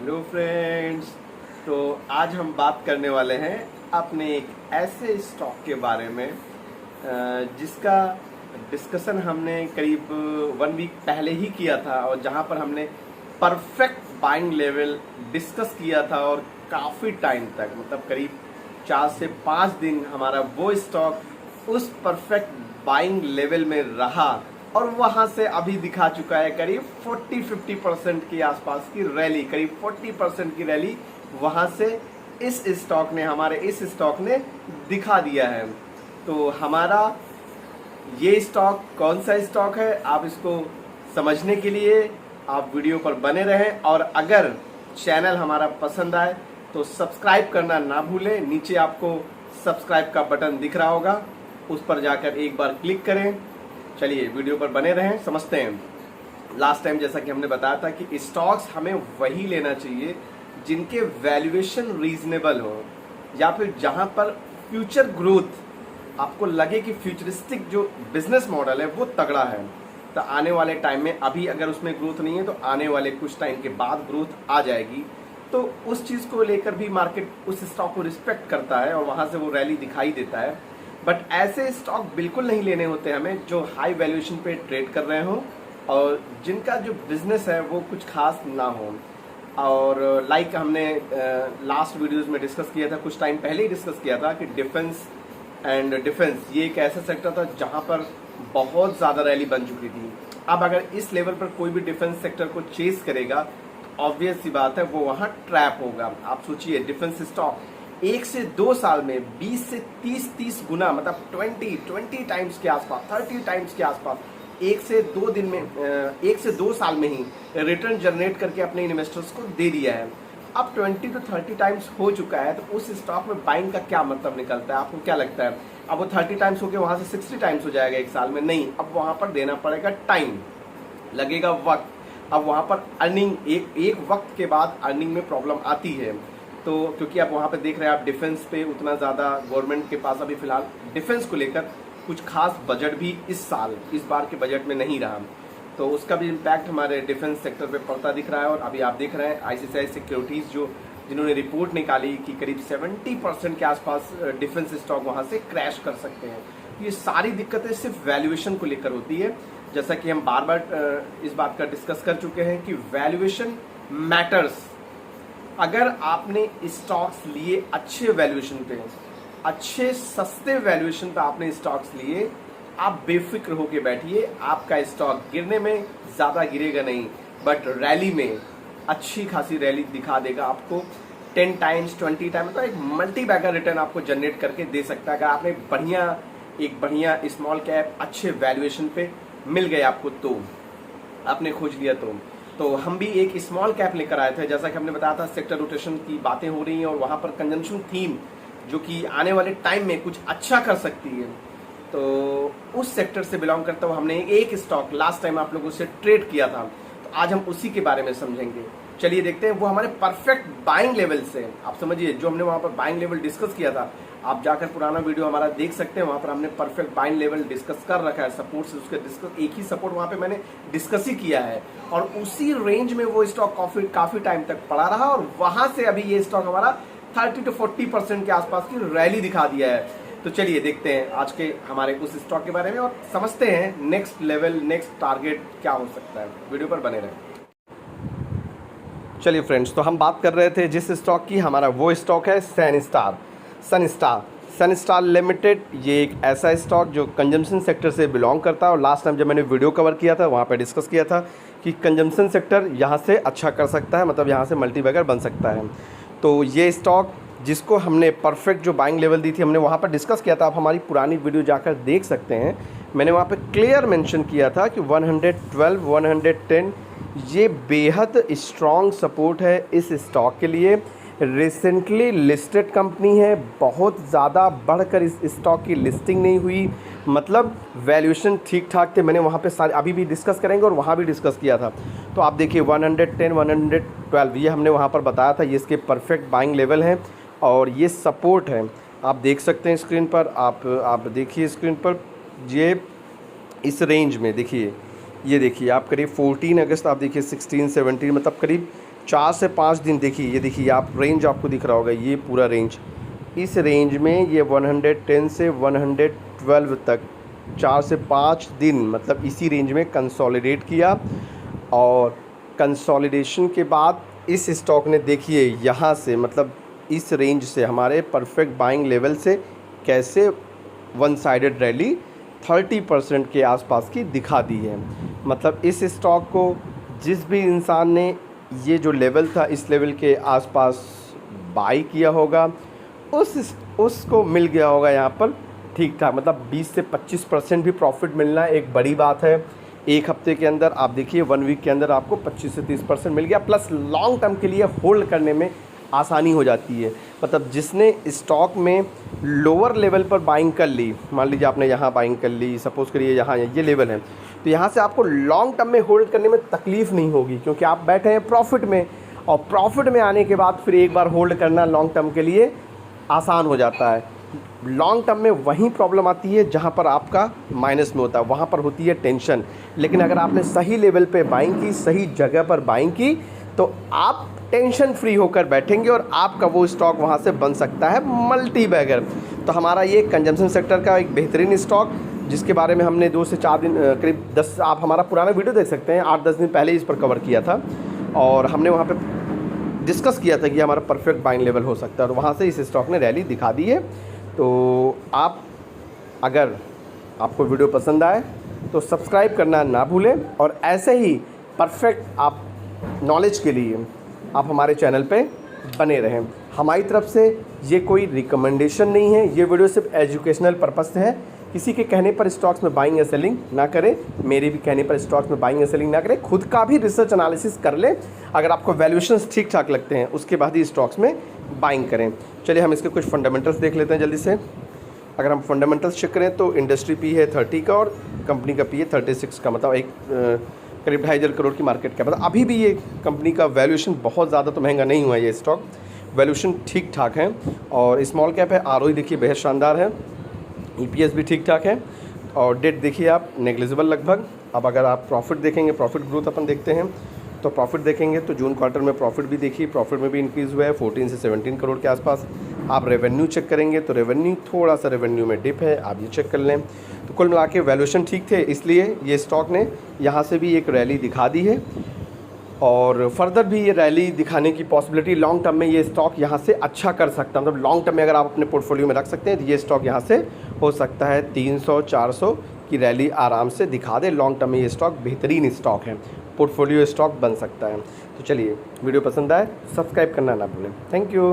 Hello friends. तो आज हम बात करने वाले हैं अपने एक ऐसे स्टॉक के बारे में जिसका डिस्कशन हमने करीब 1 वीक पहले ही किया था और जहां पर हमने परफेक्ट बाइंग लेवल डिस्कस किया था और काफ़ी टाइम तक मतलब करीब 4 से 5 दिन हमारा वो स्टॉक उस परफेक्ट बाइंग लेवल में रहा और वहां से अभी दिखा चुका है करीब 40-50% के आसपास की रैली, करीब 40% की रैली वहां से इस स्टॉक ने हमारे इस स्टॉक ने दिखा दिया है। तो हमारा ये स्टॉक कौन सा स्टॉक है, आप इसको समझने के लिए आप वीडियो पर बने रहें और अगर चैनल हमारा पसंद आए तो सब्सक्राइब करना ना भूलें। नीचे आपको सब्सक्राइब का बटन दिख रहा होगा, उस पर जाकर एक बार क्लिक करें। चलिए वीडियो पर बने रहें, समझते हैं। लास्ट टाइम जैसा कि हमने बताया था कि स्टॉक्स हमें वही लेना चाहिए जिनके वैल्यूएशन रीजनेबल हो या फिर जहां पर फ्यूचर ग्रोथ आपको लगे कि फ्यूचरिस्टिक जो बिजनेस मॉडल है वो तगड़ा है। तो आने वाले टाइम में अभी अगर उसमें ग्रोथ नहीं है तो आने वाले कुछ टाइम के बाद ग्रोथ आ जाएगी। तो उस चीज़ को लेकर भी मार्केट उस स्टॉक को रिस्पेक्ट करता है और वहां से वो रैली दिखाई देता है। बट ऐसे स्टॉक बिल्कुल नहीं लेने होते हमें जो हाई वैल्यूएशन पे ट्रेड कर रहे हों और जिनका जो बिजनेस है वो कुछ खास ना हो। और लाइक हमने लास्ट वीडियोस में डिस्कस किया था, कुछ टाइम पहले ही डिस्कस किया था कि डिफेंस ये एक ऐसा सेक्टर था जहां पर बहुत ज़्यादा रैली बन चुकी थी। अब अगर इस लेवल पर कोई भी डिफेंस सेक्टर को चेस करेगा तो ऑब्वियस सी बात है वो वहाँ ट्रैप होगा। आप सोचिए डिफेंस स्टॉक 1 से 2 साल में 20 से 30 गुना मतलब 20 टाइम्स के आसपास, 30 टाइम्स के आसपास 1 से 2 साल में ही रिटर्न जनरेट करके अपने इन्वेस्टर्स को दे दिया है। अब 20 to 30 टाइम्स हो चुका है तो उस स्टॉक में बाइंग का क्या मतलब निकलता है, आपको क्या लगता है? अब वो 30 टाइम्स होकर वहां से 60 टाइम्स हो जाएगा 1 साल में? नहीं, अब वहां पर देना पड़ेगा टाइम, लगेगा वक्त। अब वहां पर अर्निंग एक वक्त के बाद अर्निंग में प्रॉब्लम आती है। तो क्योंकि आप वहाँ पे देख रहे हैं आप डिफेंस पे उतना ज़्यादा गवर्नमेंट के पास अभी फिलहाल डिफेंस को लेकर कुछ खास बजट भी इस बार के बजट में नहीं रहा। तो उसका भी इम्पैक्ट हमारे डिफेंस सेक्टर पे पड़ता दिख रहा है। और अभी आप देख रहे हैं आईसीआईसीआई सिक्योरिटीज़ जिन्होंने रिपोर्ट निकाली कि करीब 70% के आसपास डिफेंस स्टॉक वहाँ से क्रैश कर सकते हैं। ये सारी दिक्कतें सिर्फ वैल्यूएशन को लेकर होती है। जैसा कि हम बार बार इस बात का डिस्कस कर चुके हैं कि वैल्यूएशन मैटर्स। अगर आपने स्टॉक्स लिए अच्छे वैल्यूएशन पे, अच्छे सस्ते वैल्यूएशन पे आपने स्टॉक्स लिए, आप बेफिक्र होके बैठिए, आपका स्टॉक गिरने में ज़्यादा गिरेगा नहीं बट रैली में अच्छी खासी रैली दिखा देगा आपको। 10 टाइम्स 20 टाइम्स मतलब एक मल्टी बैगर रिटर्न आपको जनरेट करके दे सकता है अगर आपने बढ़िया स्मॉल कैप अच्छे वैल्यूएशन पे मिल गए आपको, तो आपने खोज लिया। तो हम भी एक स्मॉल कैप लेकर आए थे। जैसा कि हमने बताया था सेक्टर रोटेशन की बातें हो रही हैं और वहाँ पर कंजम्पशन थीम जो कि आने वाले टाइम में कुछ अच्छा कर सकती है, तो उस सेक्टर से बिलोंग करता हुआ हमने एक स्टॉक लास्ट टाइम आप लोगों से ट्रेड किया था। तो आज हम उसी के बारे में समझेंगे। चलिए देखते हैं वो हमारे परफेक्ट बाइंग लेवल से, आप समझिए जो हमने वहाँ पर बाइंग लेवल डिस्कस किया था, आप जाकर पुराना वीडियो हमारा देख सकते हैं। वहाँ पर हमने परफेक्ट बाइंग लेवल डिस्कस कर रखा है, सपोर्ट से उसके डिस्कस, एक ही सपोर्ट वहाँ पे मैंने डिस्कस ही किया है और उसी रेंज में वो स्टॉक काफी टाइम तक पड़ा रहा और वहां से अभी ये स्टॉक हमारा 30 to 40% के आसपास की रैली दिखा दिया है। तो चलिए देखते हैं आज के हमारे उस स्टॉक के बारे में और समझते हैं नेक्स्ट लेवल, नेक्स्ट टारगेट क्या हो सकता है। वीडियो पर बने रहें। चलिए फ्रेंड्स, तो हम बात कर रहे थे जिस स्टॉक की, हमारा वो स्टॉक है सनस्टार लिमिटेड। ये एक ऐसा स्टॉक जो कंजम्पशन सेक्टर से बिलोंग करता है और लास्ट टाइम जब मैंने वीडियो कवर किया था वहाँ पे डिस्कस किया था कि कंजम्पशन सेक्टर यहाँ से अच्छा कर सकता है, मतलब यहाँ से मल्टीबैगर बन सकता है। तो ये स्टॉक जिसको हमने परफेक्ट जो बाइंग लेवल दी थी हमने वहाँ पर डिस्कस किया था, आप हमारी पुरानी वीडियो जाकर देख सकते हैं। मैंने वहाँ पर क्लियर मेंशन किया था कि 112, 110 ये बेहद स्ट्रॉन्ग सपोर्ट है इस स्टॉक के लिए। रिसेंटली लिस्टेड कंपनी है, बहुत ज़्यादा बढ़कर इस स्टॉक की लिस्टिंग नहीं हुई, मतलब वैल्यूएशन ठीक ठाक थे। मैंने वहाँ पे सारे अभी भी डिस्कस करेंगे और वहाँ भी डिस्कस किया था। तो आप देखिए 110, 112 ये हमने वहाँ पर बताया था, ये इसके परफेक्ट बाइंग लेवल हैं और ये सपोर्ट है। आप देख सकते हैं स्क्रीन पर, आप देखिए स्क्रीन पर, ये इस रेंज में देखिए, ये देखिए आप करीब 14 अगस्त, आप देखिए 16, 17 मतलब करीब 4 से 5 दिन देखिए, ये देखिए आप रेंज आपको दिख रहा होगा, ये पूरा रेंज, इस रेंज में ये 110 से 112 तक 4 से 5 दिन मतलब इसी रेंज में कंसोलिडेट किया। और कंसोलिडेशन के बाद इस स्टॉक ने देखिए यहाँ से मतलब इस रेंज से हमारे परफेक्ट बाइंग लेवल से कैसे वन साइडेड रैली 30% के आसपास की दिखा दी है। मतलब इस स्टॉक को जिस भी इंसान ने ये जो लेवल था इस लेवल के आसपास बाई किया होगा उसको मिल गया होगा यहाँ पर ठीक ठाक, मतलब 20 से 25% भी प्रॉफिट मिलना एक बड़ी बात है। एक हफ्ते के अंदर आप देखिए 1 वीक के अंदर आपको 25 से 30% मिल गया, प्लस लॉन्ग टर्म के लिए होल्ड करने में आसानी हो जाती है। मतलब जिसने स्टॉक में लोअर लेवल पर बाइंग कर ली, मान लीजिए आपने यहाँ बाइंग कर ली, सपोज़ करिए यहाँ ये लेवल है, तो यहाँ से आपको लॉन्ग टर्म में होल्ड करने में तकलीफ़ नहीं होगी क्योंकि आप बैठे हैं प्रॉफिट में, और प्रॉफिट में आने के बाद फिर एक बार होल्ड करना लॉन्ग टर्म के लिए आसान हो जाता है। लॉन्ग टर्म में वहीं प्रॉब्लम आती है जहाँ पर आपका माइनस में होता है, वहाँ पर होती है टेंशन। लेकिन अगर आपने सही लेवल पे बाइंग की, सही जगह पर बाइंग की, तो आप टेंशन फ्री होकर बैठेंगे और आपका वो स्टॉक वहाँ से बन सकता है मल्टी बैगर। तो हमारा ये कंजम्पशन सेक्टर का एक बेहतरीन स्टॉक जिसके बारे में हमने 2 से 4 दिन करीब 10 आप हमारा पुराना वीडियो देख सकते हैं, 8-10 दिन पहले इस पर कवर किया था और हमने वहाँ पे डिस्कस किया था कि हमारा परफेक्ट बाइंग लेवल हो सकता है और वहाँ से इस स्टॉक ने रैली दिखा दी है। तो आप अगर आपको वीडियो पसंद आए तो सब्सक्राइब करना ना भूलें और ऐसे ही परफेक्ट आप नॉलेज के लिए आप हमारे चैनल पे बने रहें। हमारी तरफ से ये कोई रिकमेंडेशन नहीं है, ये वीडियो सिर्फ एजुकेशनल पर्पस से है। किसी के कहने पर स्टॉक्स में बाइंग या सेलिंग ना करें, मेरे भी कहने पर स्टॉक्स में बाइंग या सेलिंग ना करें, खुद का भी रिसर्च एनालिसिस कर लें। अगर आपको वैल्यूएशंस ठीक ठाक लगते हैं उसके बाद ही स्टॉक्स में बाइंग करें। चलिए हम इसके कुछ फंडामेंटल्स देख लेते हैं जल्दी से। अगर हम फंडामेंटल्स चेक करें तो इंडस्ट्री पी है 30 का और कंपनी का पी है 36 का, मतलब एक करीब 2,500 करोड़ की मार्केट कैप। मतलब अभी भी ये कंपनी का वैल्यूएशन बहुत ज़्यादा तो महंगा नहीं हुआ है, ये स्टॉक वैल्यूएशन ठीक ठाक है और स्मॉल कैप है। आरओई देखिए बेहद शानदार है, ईपीएस भी ठीक ठाक है और डेट देखिए आप नेग्लिजिबल लगभग। अब अगर आप प्रॉफिट देखेंगे, प्रॉफिट ग्रोथ अपन देखते हैं तो प्रॉफिट देखेंगे तो जून क्वार्टर में प्रॉफिट भी देखिए, प्रॉफिट में भी इंक्रीज़ हुआ है 14 से 17 करोड़ के आसपास। आप रेवेन्यू चेक करेंगे तो रेवेन्यू थोड़ा सा रेवेन्यू में डिप है, आप ये चेक कर लें। तो कुल मिला के वैल्यूएशन ठीक थे, इसलिए ये स्टॉक ने यहाँ से भी एक रैली दिखा दी है और फर्दर भी ये रैली दिखाने की पॉसिबिलिटी लॉन्ग टर्म में ये स्टॉक यहाँ से अच्छा कर सकता है। मतलब लॉन्ग टर्म में अगर आप अपने पोर्टफोलियो में रख सकते हैं तो ये स्टॉक यहाँ से हो सकता है 300-400 की रैली आराम से दिखा दे। लॉन्ग टर्म में ये स्टॉक बेहतरीन स्टॉक है, पोर्टफोलियो स्टॉक बन सकता है। तो चलिए वीडियो पसंद आए सब्सक्राइब करना ना भूलें। Thank you.